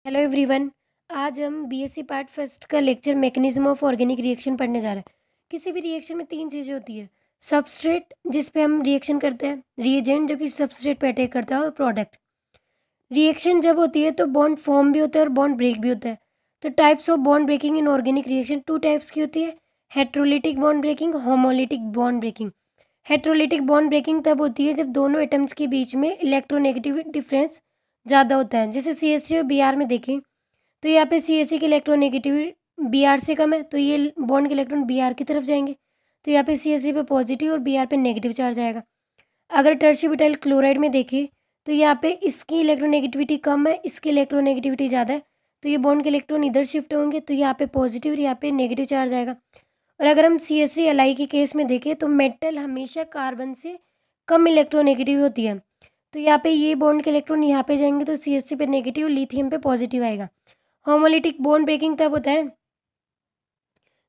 Hello everyone. आज हम BSc part first का lecture mechanism of organic reaction पढ़ने जा रहे हैं। किसी भी रिएक्शन में तीन चीज़ें होती है। सबस्ट्रेट जिस पे हम रिएक्शन करते हैं, रिएजेंट जो कि सबस्ट्रेट पे अटैक करता है, और प्रोडक्ट। रिएक्शन जब होती है तो बॉन्ड फॉर्म भी होता है और बॉन्ड ब्रेक भी होता है। तो types of bond breaking in organic reaction two types की होती है। Heterolytic bond breaking, homolytic bond breaking. Heterolytic bond breaking तब होती है जब दोनों एटम्स के बीच में इलेक्ट्रोनेगेटिव डिफरेंस ज़्यादा होता है। जैसे CH3 और Br में देखें तो यहाँ पे CH3 की इलेक्ट्रोनेगेटिविटी Br से कम है, तो ये बॉन्ड के इलेक्ट्रॉन Br की तरफ जाएंगे। तो यहाँ पे CH3 पे पॉजिटिव और Br पे नेगेटिव चार्ज आएगा। अगर टर्शियम क्लोराइड में देखें तो यहाँ पे इसकी इलेक्ट्रोनेगेटिविटी कम है, इसकी इलेक्ट्रोनेगेटिविटी ज़्यादा है, तो ये बॉन्ड के इलेक्ट्रॉन इधर शिफ्ट होंगे, तो यहाँ पे पॉजिटिव और यहाँ पे नेगेटिव चार्ज आएगा। और अगर हम CH3 Li के केस में देखें तो मेटल हमेशा कार्बन से कम इलेक्ट्रोनेगेटिव होती है, तो यहाँ पे ये बॉन्ड के इलेक्ट्रॉन यहाँ पे जाएंगे तो CH3 पे नेगेटिव, लिथियम पे पॉजिटिव आएगा। होमोलिटिक बॉन्ड ब्रेकिंग तब होता है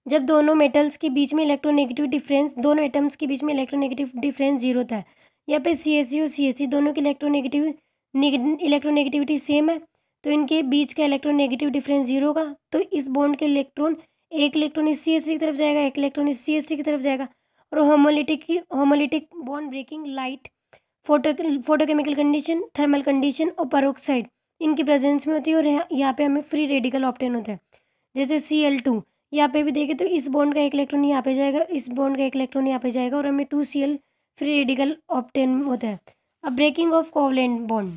जब दोनों मेटल्स के बीच में इलेक्ट्रोनेगेटिव डिफरेंस, दोनों एटम्स के बीच में इलेक्ट्रोनेगेटिव डिफरेंस जीरो होता है। यहाँ पे CH3 और CH3 दोनों की इलेक्ट्रोनेगेटिविटी सेम है, तो इनके बीच का इलेक्ट्रोनेगेटिव डिफरेंस जीरो होगा। तो इस बॉन्ड के इलेक्ट्रॉन, एक इलेक्ट्रॉन इस CH3 की तरफ जाएगा, एक इलेक्ट्रॉन इस CH3 की तरफ जाएगा। और homolytic bond breaking light, photochemical condition, thermal condition और पेरोक्साइड इनकी प्रेजेंस में होती है, और यहाँ पे हमें फ्री रेडिकल ऑब्टेन होता है। जैसे Cl2, यहाँ पे भी देखें तो इस बॉन्ड का एक इलेक्ट्रॉन यहाँ पे जाएगा, इस बॉन्ड का एक इलेक्ट्रॉन यहाँ पे जाएगा, और हमें 2Cl फ्री रेडिकल ऑब्टेन होता है। अब breaking of covalent bond,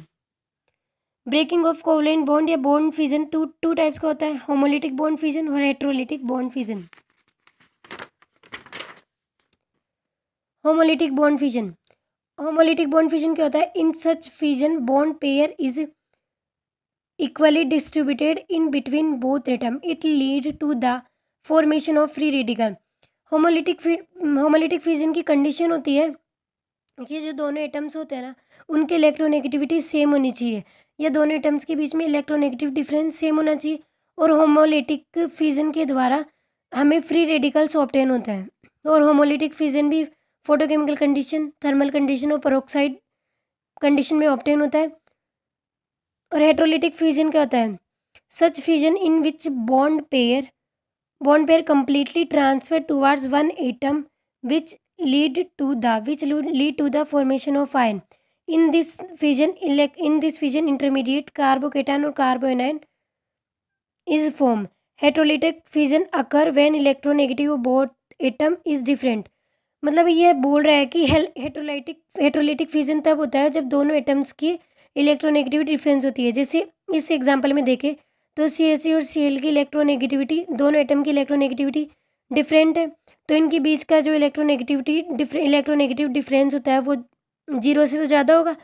breaking of covalent bond या बॉन्ड फिजन टू टाइप्स का होता है, होमोलिटिक बॉन्ड फिजन और heterolytic bond fission. Homolytic bond fission, homolytic bond fission क्या होता है? In such fission bond pair is equally distributed in between both atom. It lead to the formation of free radical. Homolytic fission की condition होती है कि जो दोनों atoms होते हैं ना, उनके इलेक्ट्रोनेगेटिविटी सेम होनी चाहिए, या दोनों एटम्स के बीच में इलेक्ट्रोनेगेटिव डिफरेंस सेम होना चाहिए। और होमोलिटिक फिजन के द्वारा हमें फ्री रेडिकल्स ऑब्टेन होता है। और होमोलिटिक फिजन भी फोटोकेमिकल कंडीशन, थर्मल कंडीशन और पेरोक्साइड कंडीशन में ऑब्टेन होता है। और हेट्रोलिटिक फ्यूजन क्या होता है? Such fusion in which bond pair completely transfer towards one atom which lead to the formation of ion. In this fusion intermediate carbocation और carbanion is form. Heterolytic fusion occur when electronegative both atom is different. मतलब ये बोल रहा है कि heterolytic fusion तब होता है जब दोनों एटम्स की इलेक्ट्रोनेगेटिविटी डिफरेंस होती है। जैसे इस एग्जांपल में देखें तो CH3 और Cl की इलेक्ट्रोनेगेटिविटी, दोनों एटम की इलेक्ट्रोनेगेटिविटी डिफरेंट है, तो इनके बीच का जो इलेक्ट्रोनेगेटिव डिफरेंस होता है वो जीरो से तो ज़्यादा होगा।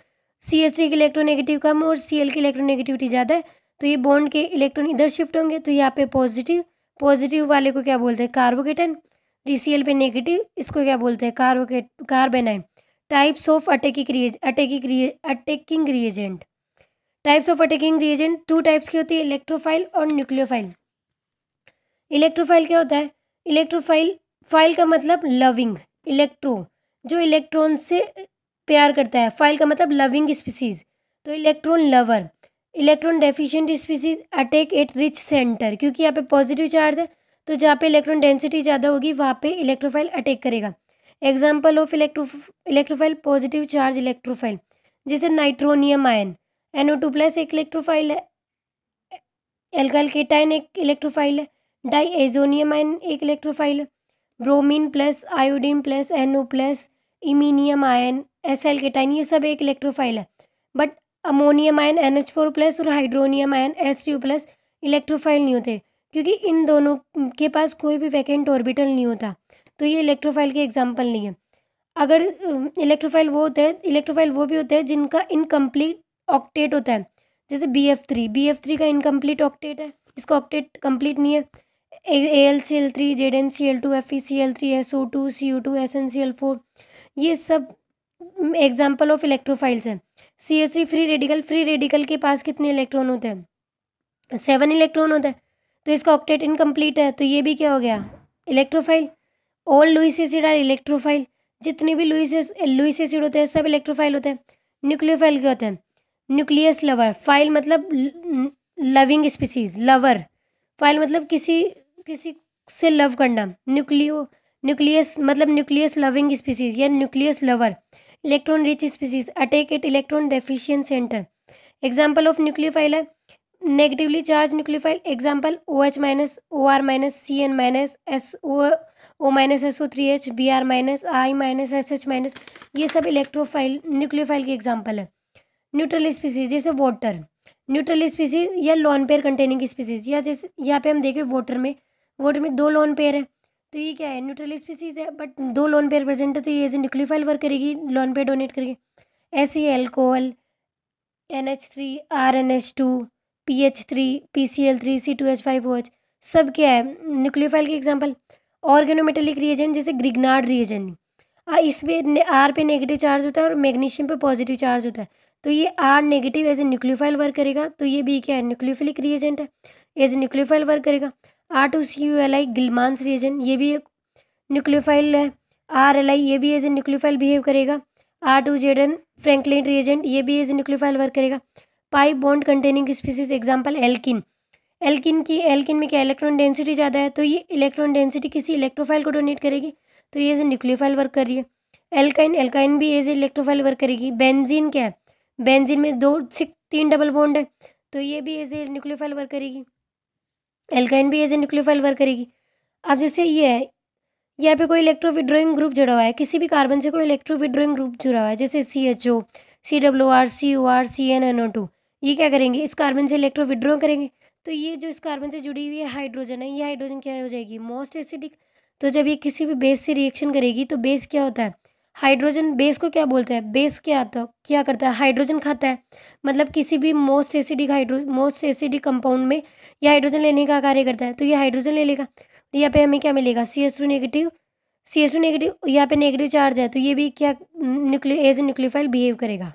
CH3 की इलेक्ट्रोनेगेटिव कम और Cl की इलेक्ट्रोनेगेटिविटी ज़्यादा है, तो ये बॉन्ड के इलेक्ट्रॉन इधर शिफ्ट होंगे, तो यहाँ पे पॉजिटिव वाले को क्या बोलते हैं? कार्बोकेटन। Cl पे नेगेटिव, इसको क्या बोलते हैं? कार्बेनाइन। Types of attacking reagent, types of attacking reagent to types की होती है, इलेक्ट्रोफाइल और न्यूक्लियोफाइल। इलेक्ट्रोफाइल क्या होता है? फाइल का मतलब लविंग, जो इलेक्ट्रॉन से प्यार करता है। फाइल का मतलब लविंग स्पीसीज, तो electron lover. Electron deficient species attack eight rich centre, क्योंकि यहाँ पे पॉजिटिव चार्ज है, तो जहाँ पे इलेक्ट्रॉन डेंसिटी ज़्यादा होगी वहाँ पे इलेक्ट्रोफाइल अटैक करेगा। Example of electrophile, positive charge electrophile, जैसे नाइट्रोनियम आयन, NO2+ एक इलेक्ट्रोफाइल है, एल्काइल केटायन एक इलेक्ट्रोफाइल है, डाईएजोनियम आयन एक इलेक्ट्रोफाइल है, bromine plus iodine plus NO+, iminium ion, acyl cation, ये सब एक इलेक्ट्रोफाइल है। बट अमोनियम आयन NH4+ और हाइड्रोनियम आयन H2+ इलेक्ट्रोफाइल नहीं होते, क्योंकि इन दोनों के पास कोई भी वैकेंट ऑर्बिटल नहीं होता, तो ये इलेक्ट्रोफाइल के एग्जाम्पल नहीं है। अगर इलेक्ट्रोफाइल वो भी होते हैं जिनका इनकम्प्लीट ऑक्टेट होता है, जैसे BF3 का इनकम्प्लीट ऑक्टेट है, इसका ऑक्टेट कंप्लीट नहीं है। AlCl3, ZnCl2, FeCl3, SO2, CO2, SnCl4, ये सब एग्जाम्पल ऑफ इलेक्ट्रोफाइल्स हैं। CH3 फ्री रेडिकल के पास कितने इलेक्ट्रॉन होते हैं? 7 इलेक्ट्रॉन होता है, तो इसका ऑक्टेट इनकम्प्लीट है, तो ये भी क्या हो गया? Electrophile. All Lewis acid are electrophile, जितने भी लुईस एसिड होते हैं सब इलेक्ट्रोफाइल होते हैं। न्यूक्लियोफाइल क्या होते हैं? Nucleus lover. फाइल मतलब लविंग स्पीसीज, लवर फाइल मतलब किसी किसी से लव करना, न्यूक्लियस मतलब न्यूक्लियस लविंग स्पीसीज या nucleus lover, electron rich species, attack at electron deficient centre. Example of nucleophile है negatively charge nucleophile, example OH minus, OR minus, CN minus, SO minus, SO3H, BR minus, I minus, SH minus, ये सब electrophile nucleophile के example है। Neutral species जैसे water, neutral species या lone pair containing species, या जैसे यहाँ पे हम देखें वाटर में 2 लॉन पेयर है, तो ये क्या है, न्यूट्रल स्पीसीज है, बट 2 लॉन पेयर प्रेजेंट है, तो ये एज न्यूक्लियोफाइल वर्क करेगी, लॉन पेयर डोनेट करेगी। ऐसे ही alcohol NH3, RNH2, PH3, PCl3, C2H5OH सब क्या है, न्यूक्लियोफाइल के एग्जाम्पल। ऑर्गेनोमेटेलिक रिएजेंट जैसे ग्रिग्नार्ड रिएजेंट, इसमें R पे नेगेटिव चार्ज होता है और मैग्नीशियम पे पॉजिटिव चार्ज होता है, तो ये R negative as a nucleophile work करेगा, तो ये भी क्या है, न्यूक्लियोफिलिक रिएजेंट है, एज ए न्यूक्लियोफाइल वर्क करेगा। R2CuLi गिलमांस रिएजेंट, ये भी एक न्यूक्लियोफाइल है। RLi ये भी एज ए न्यूक्लियोफाइल बिहेव करेगा। R2Zn फ्रैंकलिन रिएजेंट, ये भी एज ए न्यूक्लियोफाइल वर्क करेगा। Pi bond containing species example alkene, alkene में क्या इलेक्ट्रॉन डेंसिटी ज़्यादा है, तो ये इलेक्ट्रॉन डेंसिटी किसी इलेक्ट्रोफाइल को डोनेट करेगी, तो ये एज ए न्यूक्लियोफाइल वर्क कर रही है। एल्काइन भी एज ए इलेक्ट्रोफाइल वर्क करेगी। बेंजीन क्या है, बेंजीन में 2 से 3 डबल बॉन्ड है, तो ये भी एज ए न्यूक्लियोफाइल वर्क करेगी। एल्काइन भी एज ए न्यूक्लियोफाइल वर्क करेगी। अब जैसे ये है, यहाँ पे कोई इलेक्ट्रो विड्रॉइंग ग्रुप जुड़ा हुआ है, किसी भी कार्बन से कोई इलेक्ट्रो विड्रॉइंग ग्रुप जुड़ा हुआ है, जैसे CHO, CWR, COR, CnNO2, ये क्या करेंगे, इस कार्बन से इलेक्ट्रो विड्रॉ करेंगे, तो ये जो इस कार्बन से जुड़ी हुई है हाइड्रोजन है, ये हाइड्रोजन क्या हो जाएगी, मोस्ट एसिडिक। तो जब ये किसी भी बेस से रिएक्शन करेगी, तो बेस क्या होता है, हाइड्रोजन, बेस को क्या बोलते हैं, बेस क्या आता है, क्या करता है, हाइड्रोजन खाता है, मतलब किसी भी मोस्ट एसिडिक कंपाउंड में ये हाइड्रोजन लेने का कार्य करता है, तो ये हाइड्रोजन ले लेगा। यहाँ पे हमें क्या मिलेगा, CH2 नेगेटिव, यहाँ पे नेगेटिव चार्ज है, तो ये भी क्या एज ए न्यूक्लियोफाइल बिहेव करेगा।